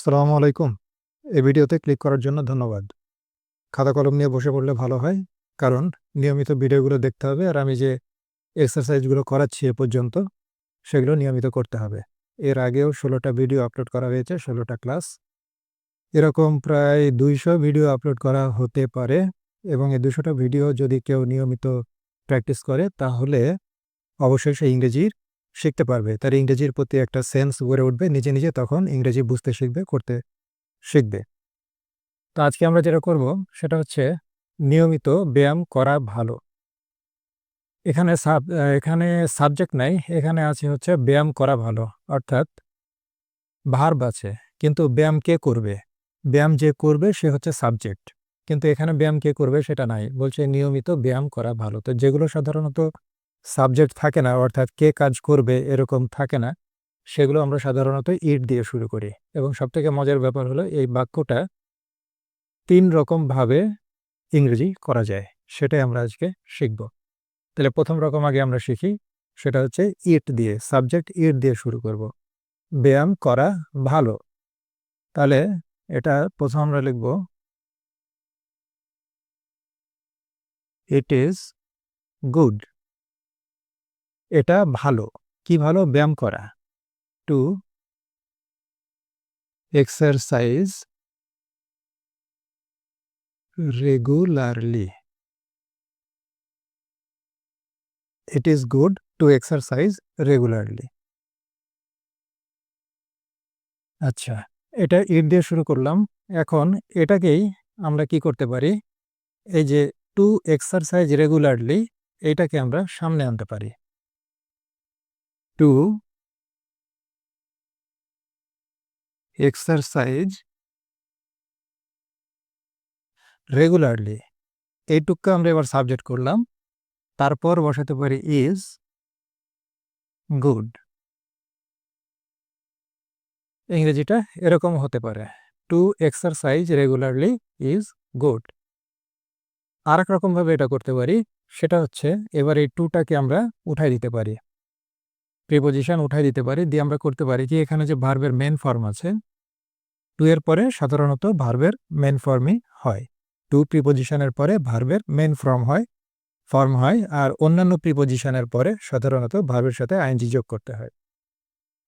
আসসালামু আলাইকুম। এই ভিডিওতে ক্লিক করার জন্য ধন্যবাদ। খাতা কলম নিয়ে বসে পড়লে ভালো হয়। কারণ নিয়মিত ভিডিওগুলো দেখতে হবে আর আমি যে এক্সারসাইজগুলো করাচ্ছি এ পর্যন্ত সেগুলো নিয়মিত করতে হবে। এর আগেও ১৬ টা ভিডিও আপলোড করা হয়েছে, ১৬ টা ক্লাস। এরকম প্রায় ২০০ ভিডিও আপলোড করা হতে পারে এবং এই ২০০ টা ভিডিও যদি কেউ নিয়মিত প্র্যাকটিস করে তাহলে অবশ্যই সে ইংরেজি শিখতে পারবে। তার ইংরেজির প্রতি একটা সেন্স গড়ে উঠবে। নিজে, নিজে তখন ইংরেজি বুঝতে শিখবে, করতে শিখবে। তো আজকে আমরা যেটা করব সেটা হচ্ছে নিয়মিত ব্যায়াম করা ভালো। এখানে সাবজেক্ট নাই, এখানে আছে হচ্ছে ব্যায়াম করা ভালো। অর্থাৎ ভার্ব আছে, কিন্তু ব্যায়াম কে করবে? ব্যায়াম যে করবে সে হচ্ছে সাবজেক্ট। কিন্তু এখানে ব্যায়াম কে করবে সেটা নাই। বলছে নিয়মিত ব্যায়াম করা ভালো। তো যেগুলো সাধারণত সাবজেক্ট থাকে না, অর্থাৎ কে কাজ করবে এরকম থাকে না, সেগুলো আমরা সাধারণত ইট দিয়ে শুরু করি। এবং সবথেকে মজার ব্যাপার হলো এই বাক্যটা ৩ রকমভাবে ইংরেজি করা যায়। সেটাই আমরা আজকে শিখব। তাহলে ১ম রকম আগে আমরা শিখি, সেটা হচ্ছে ইট দিয়ে, সাবজেক্ট ইট দিয়ে শুরু করব। ব্যায়াম করা ভালো। তাহলে এটা ১ম আমরা লিখব ইট ইজ গুড। এটা ভালো। কি ভালো? ব্যায়াম করা। To exercise regularly. It is good to exercise regularly. আচ্ছা, এটা ইট দিয়ে শুরু করলাম। এখন এটাকেই আমরা কি করতে পারি? এই যে টু এক্সারসাইজ রেগুলারলি, এইটাকে আমরা সামনে আনতে পারি। টু এক্সারসাইজ রেগুলারলি, এইটুকু আমরা এবার সাবজেক্ট করলাম। তারপর বসাতে পারি ইজ গুড। ইংরেজিটা এরকম হতে পারে, to exercise regularly is good. আর এক রকমভাবে এটা করতে পারি, সেটা হচ্ছে এবার এই টুটাকে আমরা উঠাই দিতে পারি, প্রিপোজিশন উঠাই দিতে পারি। দিয়ে আমরা করতে পারি কি, এখানে যে ভার্বের মেন ফর্ম আছে, টু এর পরে সাধারণত ভার্বের মেন ফর্মই হয়। টু প্রিপোজিশনের পরে ভার্বের মেন ফর্ম হয়, আর অন্যান্য প্রিপোজিশনের পরে সাধারণত ভার্বের সাথে আইএনজি যোগ করতে হয়।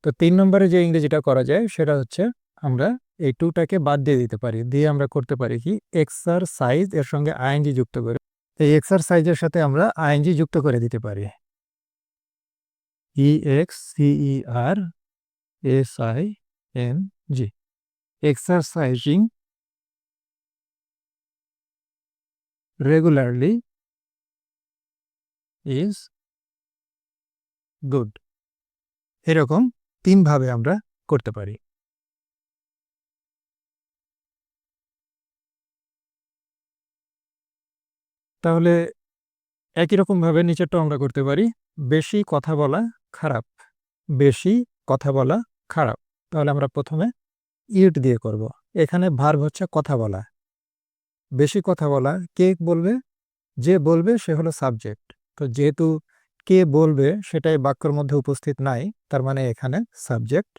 তো ৩ নম্বরে যে ইংরেজিটা করা যায় সেটা হচ্ছে আমরা এই টুটাকে বাদ দিয়ে দিতে পারি। দিয়ে আমরা করতে পারি কি, এক্সারসাইজ এর সঙ্গে আইএনজি যুক্ত করে, এই এক্সারসাইজের সাথে আমরা আইএনজি যুক্ত করে দিতে পারি। EXCERSING, exercising regularly is good. এরকম ৩ ভাবে আমরা করতে পারি। তাহলে একই রকমভাবে নিচেরটাও আমরা করতে পারি। বেশি কথা বলা খারাপ। বেশি কথা বলা খারাপ। তাহলে আমরা ১ম এ ইট দিয়ে করব। এখানে ভার্ব হচ্ছে কথা বলা। বেশি কথা বলা কে বলবে? যে বলবে সে হলো সাবজেক্ট। তো যেহেতু কে বলবে সেটাই বাক্যের মধ্যে উপস্থিত নাই, তার মানে এখানে সাবজেক্ট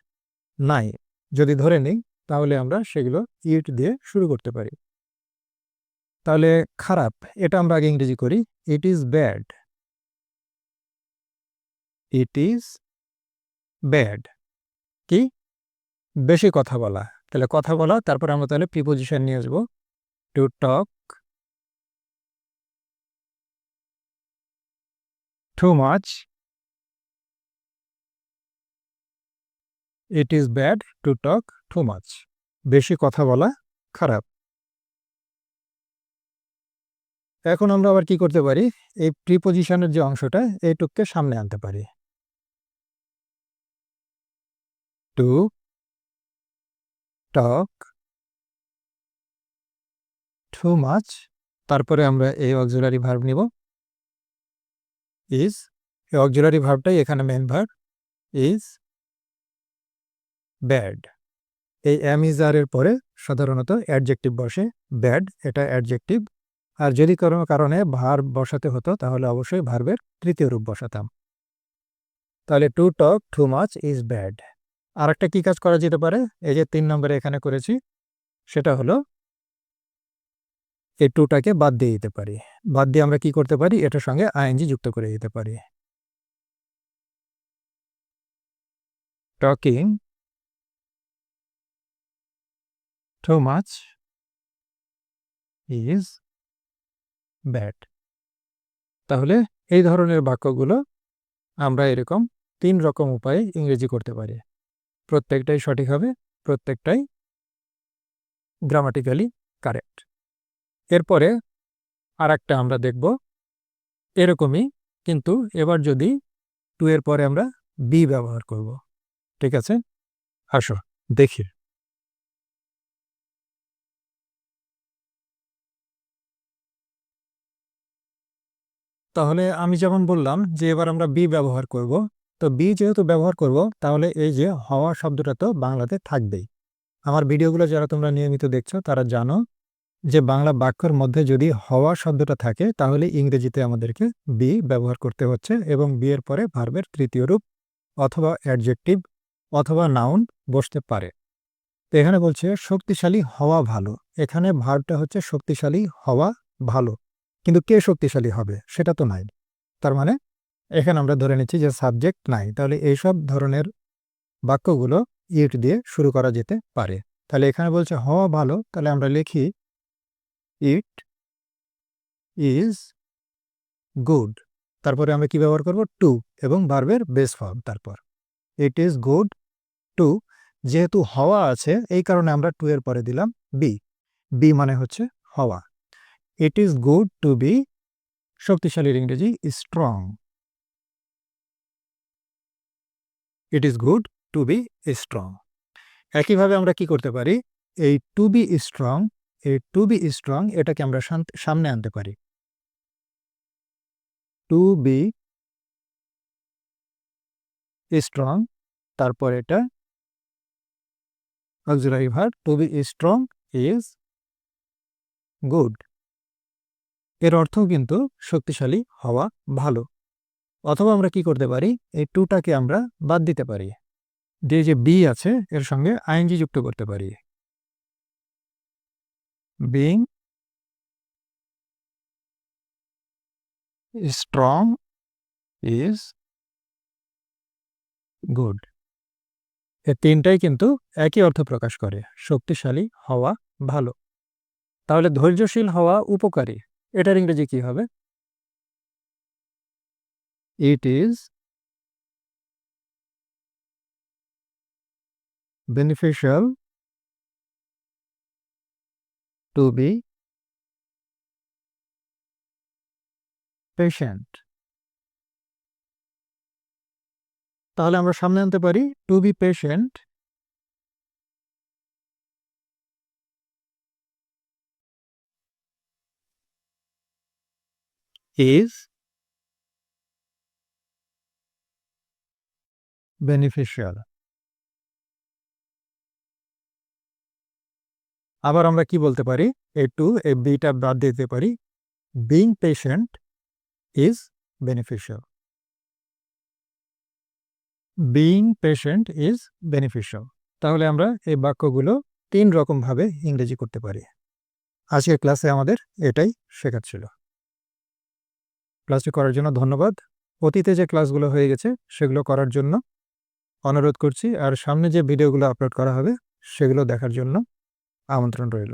নাই। যদি ধরে নিই তাহলে আমরা সেগুলো ইট দিয়ে শুরু করতে পারি। তাহলে খারাপ, এটা আমরা আগে ইংরেজি করি। It is bad. It is bad. কি? বেশি কথা বলা। তাহলে কথা বলা, তারপর আমরা তাহলে প্রিপোজিশন নিয়ে আসবো। To talk too much. It is bad to talk too much. বেশি কথা বলা খারাপ। এখন আমরা আবার কি করতে পারি, এই প্রিপোজিশনের যে অংশটা এইটুককে সামনে আনতে পারি। টু টক টু মাচ, তারপরে আমরা এই অক্সিলারি ভার্ব নিব, ইজ। এই অক্সিলারি ভার্বটাই এখানে মেইন ভার্ব, ইজ ব্যাড। এই এম ইজ আর এর পরে সাধারণত অ্যাডজেক্টিভ বসে, ব্যাড এটা অ্যাডজেক্টিভ। আর যদি কোনো কারণে ভার্ব বসাতে হতো তাহলে অবশ্যই ভার্বের তৃতীয় রূপ বসাতাম। তাহলে to talk too much is bad. আরেকটা কি কাজ করা যেতে পারে, এই যে 3 নম্বরে এখানে করেছি, সেটা হলো এই টুটাকে বাদ দিয়ে দিতে পারি। বাদ দিয়ে আমরা কি করতে পারি, এটার সঙ্গে আইএনজি যুক্ত করে দিতে পারি। Talking too much is bad. তাহলে এই ধরনের বাক্যগুলো আমরা এরকম 3 রকম উপায়ে ইংরেজি করতে পারি। প্রত্যেকটাই সঠিক হবে, প্রত্যেকটাই গ্রামাটিক্যালি কারেক্ট। এরপরে আরেকটা আমরা দেখব এরকমই, কিন্তু এবার যদি টু এর পরে আমরা বি ব্যবহার করব। ঠিক আছে, আসো দেখি। তাহলে আমি যেমন বললাম যে এবার আমরা বি ব্যবহার করব, তো বি যেহেতু ব্যবহার করব, তাহলে এই যে হওয়া শব্দটা তো বাংলাতে থাকবেই। আমার ভিডিওগুলো যারা তোমরা নিয়মিত দেখছো তারা জানো যে বাংলা বাক্যের মধ্যে যদি হওয়া শব্দটা থাকে তাহলে ইংরেজিতে আমাদেরকে বি ব্যবহার করতে হচ্ছে, এবং বি এর পরে ভার্বের তৃতীয় রূপ অথবা অ্যাডজেক্টিভ অথবা নাউন বসতে পারে। তো এখানে বলছে শক্তিশালী হওয়া ভালো, এখানে ভার্বটা হচ্ছে শক্তিশালী হওয়া ভালো, কিন্তু কে শক্তিশালী হবে সেটা তো নাই। তার মানে এখানে আমরা ধরে নিচ্ছি যে সাবজেক্ট নাই, তাহলে এইসব ধরনের বাক্যগুলো ইট দিয়ে শুরু করা যেতে পারে। তাহলে এখানে বলছে হওয়া ভালো, তাহলে আমরা লিখি ইট ইজ গুড। তারপরে আমরা কি ব্যবহার করব, টু এবং ভার্বের বেস ফর্ম। তারপর ইট ইজ গুড টু, যেহেতু হওয়া আছে এই কারণে আমরা টু এর পরে দিলাম বি। বি মানে হচ্ছে হওয়া। It is good to be, শক্তিশালীর ইংরেজি strong. It is good to be strong. একইভাবে আমরা কি করতে পারি, এই টু বি স্ট্রং, এই টু বি স্ট্রং এটাকে আমরা সামনে আনতে পারি। টু বি স্ট্রং, তারপর এটা auxiliary verb, to be strong is good. এর অর্থ কিন্তু শক্তিশালী হওয়া ভালো। অথবা আমরা কি করতে পারি, এই টুটাকে আমরা বাদ দিতে পারি, দিয়ে যে বি আছে এর সঙ্গে আইএনজি যুক্ত করতে পারি। Being strong is good. এই তিনটাই কিন্তু একই অর্থ প্রকাশ করে, শক্তিশালী হওয়া ভালো। তাহলে ধৈর্যশীল হওয়া উপকারী, এটার ইংরেজি কি হবে? It is beneficial to be patient. তাহলে আমরা সামনে আনতে পারি to be patient is beneficial. আবার আমরা কি বলতে পারি, এই টু এই বিটা বাদ দিতে পারি, being patient is beneficial. Being patient is beneficial. তাহলে আমরা এই বাক্যগুলো 3 রকমভাবে ইংরেজি করতে পারি। আজকের ক্লাসে আমাদের এটাই শেখার ছিল। ক্লাসটি করার জন্য ধন্যবাদ। অতীতে যে ক্লাসগুলো হয়ে গেছে সেগুলো করার জন্য অনুরোধ করছি, আর সামনে যে ভিডিওগুলো আপলোড করা হবে সেগুলো দেখার জন্য আমন্ত্রণ রইল।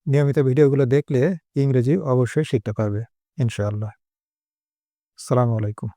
নিয়মিত ভিডিওগুলো দেখলে ইংরেজি অবশ্যই শিখতে পারবে ইনশাআল্লাহ। আসসালামু আলাইকুম।